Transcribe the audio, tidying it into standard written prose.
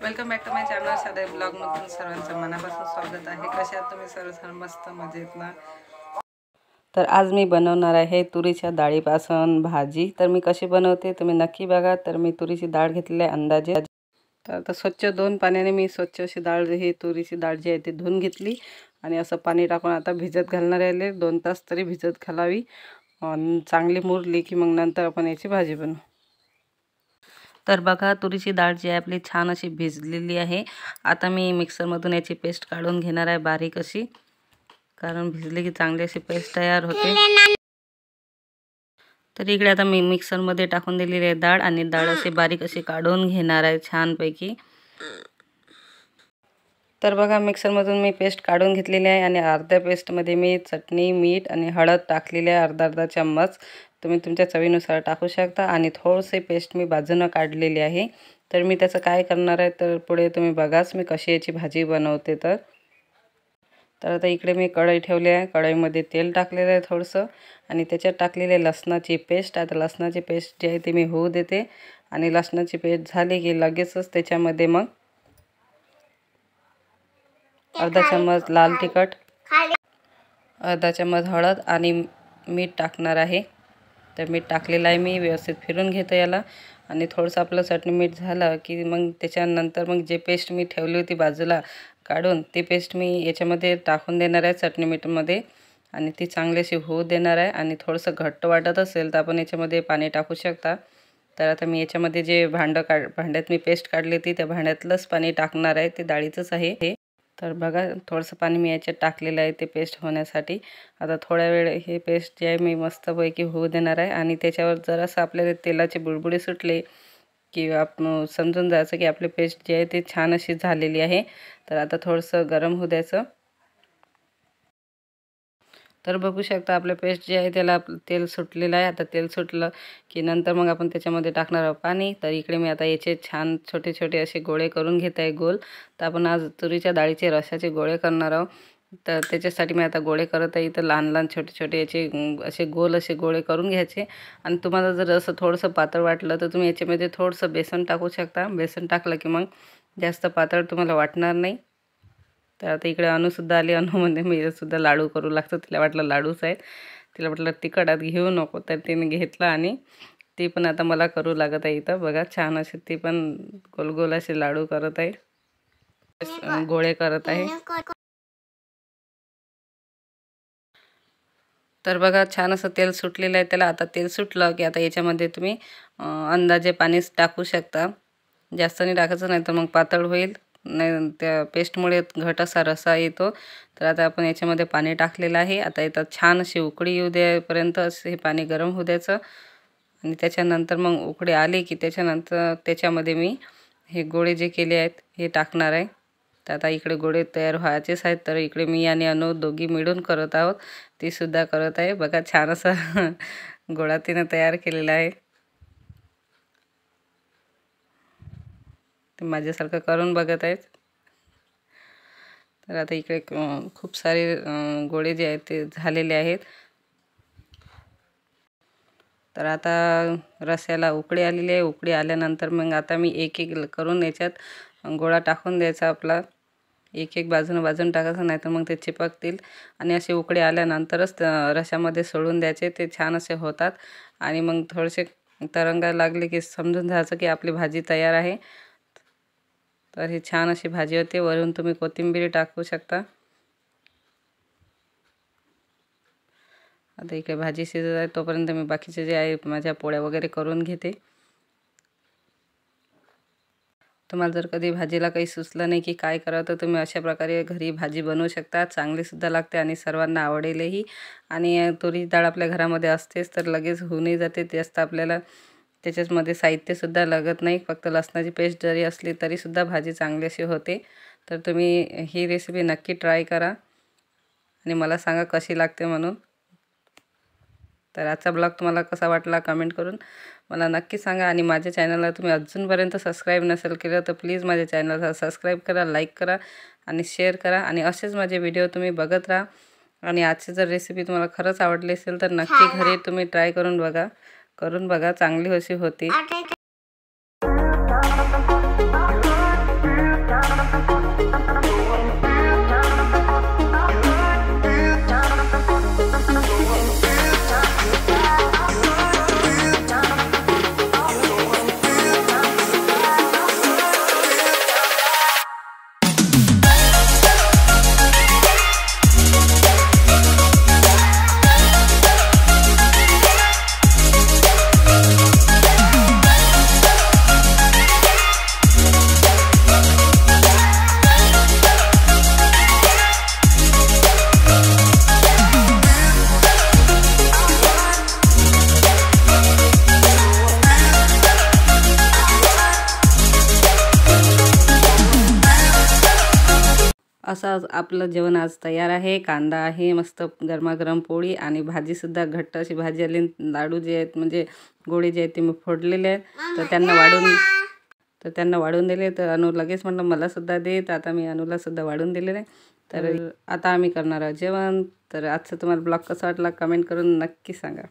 Welcome back to my channel साधे blog मधून सर्वांचं मनापासून स्वागत आहे। कसे आहात तुम्ही सर्व? मस्त मजेत ना। तर आज मी बनवणार आहे तुरीच्या डाळीपासून भाजी। तर मी कशी बनवते तुम्ही नक्की बघा। तर मी तुरीची डाळ घेतलेली आहे अंदाजे। तर आता स्वच्छ 2 पाण्याने मी स्वच्छ अशी डाळ ही तुरीची डाळ जी आहे ती धुवून घेतली आणि असं पाणी टाकून आता भिजत घालणार आहे। 2 तास तरी भिजत घालावी। चांगली मुरली की मग नंतर आपण याची भाजी बनवू। तर बघा तुरीची डाळ जी आहे आपली छान अशी भिजलेली आहे। आता मी मिक्सरमधून याची पेस्ट काढून घेणार आहे बारीक अशी, कारण भिजली की चांगली अशी पेस्ट तयार होते। तर इकडे आता मी मिक्सरमध्ये टाकून दिलेली आहे डाळ आणि डाळ अशी बारीक अशी काढून घेणार आहे छानपैकी। तर बघा मिक्सरमधून मी पेस्ट काढून घेतलेली आहे आणि अर्ध्या पेस्टमध्ये मी चटणी, मीठ आणि हळद टाकलेली आहे अर्धा चम्मच। तुम्ही तुमच्या चवीनुसार टाकू शकता आणि थोडीशी पेस्ट मी बाजूने काढलेली आहे। तर मी त्याचं काय करणार आहे तर पुढे तुम्ही बघाच मी कशी याची भाजी बनवते। तर आता इकडे मी कढई ठेवली आहे। कढईमध्ये तेल टाकलेलं आहे थोडंसं आणि त्याच्यात टाकलेले लसणाची पेस्ट। आता लसणाची पेस्ट जी आहे ती मी होऊ देते आणि लसणाची पेस्ट झाली की लगेचच त्याच्यामध्ये मग अर्धा चम्मच लाल तिखट, अर्धा चम्मच हळद आणि मीठ टाकणार आहे। तर मीठ टाकलेलं आहे मी व्यवस्थित फिरून घेतो याला आणि थोडंसं आपलं चटणी मीठ झालं की मग त्याच्यानंतर मग जे पेस्ट मी ठेवली होती बाजूला काढून ती पेस्ट मी याच्यामध्ये टाकून देणार आहे चटणी मीठमध्ये आणि ती चांगली अशी होऊ देणार आहे। आणि थोडंसं घट्ट वाटत असेल तर आपण याच्यामध्ये पाणी टाकू शकता। तर आता मी याच्यामध्ये जे भांड्यात मी पेस्ट काढली होती त्या भांड्यातलंच पाणी टाकणार आहे, ते डाळीचंच आहे हे। तर बघा थोडंसं पाणी मी याच्यात टाकलेलं आहे ते पेस्ट होण्यासाठी। आता थोड्या वेळ हे पेस्ट जे आहे मी मस्तपैकी होऊ देणार आहे आणि त्याच्यावर जरासं आपल्याला तेलाचे बुडबुडे सुटले की आपण समजून जायचं की आपली पेस्ट जी आहे ती छान अशी झालेली आहे। तर आता थोडंसं गरम होऊ द्यायचं। तर बघू शकता आपलं पेस्ट जे आहे त्याला तेल सुटलेलं आहे। आता तेल सुटलं की नंतर मग आपण त्याच्यामध्ये टाकणार आहोत पाणी। तर इकडे मी आता याचे छान छोटे छोटे असे गोळे करून घेत आहे गोल। तर आपण आज तुरीच्या डाळीचे रसाचे गोळे करणार आहोत। तर त्याच्यासाठी मी आता गोळे करत आहे। इथं लहान लहान छोटे छोटे याचे असे गोल असे गोळे करून घ्यायचे आणि तुम्हाला जर असं थोडंसं पातळ वाटलं तर तुम्ही याच्यामध्ये थोडंसं बेसन टाकू शकता। बेसन टाकलं की मग जास्त पातळ तुम्हाला वाटणार नाही। तर आता इकडे अनुसुद्धा आली। अनुमध्ये मी सुद्धा लाडू करू लागतो। तिला वाटलं लाडूच आहेत, तिला म्हटलं तिखटात घेऊ नको तर तिने घेतलं आणि ती पण आता मला करू लागत आहे। इथं बघा छान असे ती पण गोल गोल असे लाडू करत आहे, गोळे करत आहे। तर बघा छान असं तेल सुटलेलं आहे त्याला। आता तेल सुटलं की आता याच्यामध्ये तुम्ही अंदाजे पाणी टाकू शकता। जास्त नाही टाकायचं नाही तर मग पातळ होईल, नाही त्या पेस्टमुळे घट असा रसा येतो। तर आता आपण याच्यामध्ये पाणी टाकलेलं आहे। आता याच्यात छान अशी उकळी येऊ द्यापर्यंत असे हे पाणी गरम होऊ द्यायचं आणि त्याच्यानंतर मग उकळी आली की त्याच्यानंतर त्याच्यामध्ये मी हे गोळे जे केले आहेत हे टाकणार आहे। तर आता इकडे गोळे तयार व्हायचेच आहेत। तर इकडे मी आणि अनु दोघी मिळून करत आहोत, ती सुद्धा करत आहे। बघा छान असा गोळा तिने तयार केलेला आहे। ते माझ्यासारखं करून बघत आहेत। तर आता इकडे खूप सारे गोळे जे आहेत ते झालेले आहेत। तर आता रस्याला उकळी आलेली आहे। उकळी आल्यानंतर मग आता मी एक एक करून याच्यात गोळा टाकून द्यायचा आपला, एक एक बाजून टाकायचं नाही तर मग ते चिपकतील। आणि असे उकळी आल्यानंतरच रशामध्ये सोडून द्यायचे, ते छान असे होतात। आणि मग थोडेसे तरंगायला लागले की समजून जायचं की आपली भाजी तयार आहे। तर ही छान अशी भाजी होते। वरून तुम्ही कोथिंबीर टाकू शकता। आता इकडे भाजी शिजत आहे तोपर्यंत मी बाकीचे जे आहे माझ्या पोळ्या वगैरे करून घेते। तुम्हाला जर कधी भाजीला काही सुचलं नाही की काय करावं तर तुम्ही अशा प्रकारे घरी भाजी बनवू शकता। चांगली सुद्धा लागते आणि सर्वांना आवडेलही। आणि तुरीची डाळ आपल्या घरामध्ये असतेच तर लगेच होऊनही जाते। जास्त आपल्याला त्याच्यामध्ये साहित्यसुद्धा लागत नाही, फक्त लसणाची पेस्ट जरी असली तरीसुद्धा भाजी चांगली अशी होते। तर तुम्ही ही रेसिपी नक्की ट्राय करा आणि मला सांगा कशी लागते म्हणून। तर आजचा ब्लॉग तुम्हाला कसा वाटला कमेंट करून मला नक्की सांगा। आणि माझ्या चॅनलला तुम्ही अजूनपर्यंत सबस्क्राईब नसेल केलं तर प्लीज माझ्या चॅनलला सबस्क्राईब करा, लाईक करा आणि शेअर करा आणि असेच माझे व्हिडिओ तुम्ही बघत राहा। आणि आजची जर रेसिपी तुम्हाला खरंच आवडली असेल तर नक्की घरी तुम्ही ट्राय करून बघा चांगली अशी होती। असं आपलं जेवण आज तयार आहे. कांदा आहे, मस्त गरमागरम पोळी आणि भाजीसुद्धा घट्ट अशी भाजी आली. लाडू जे आहेत म्हणजे गोळे जे आहेत ते मी फोडलेले आहेत, तर त्यांना वाढून दिले. तर अनु लगेच म्हटलं मलासुद्धा दे, तर आता मी अनुलासुद्धा वाढून दिलेलं आहे. तर आता आम्ही करणार आहोत जेवण. तर आजचा तुम्हाला ब्लॉग कसा वाटला कमेंट करून नक्की सांगा.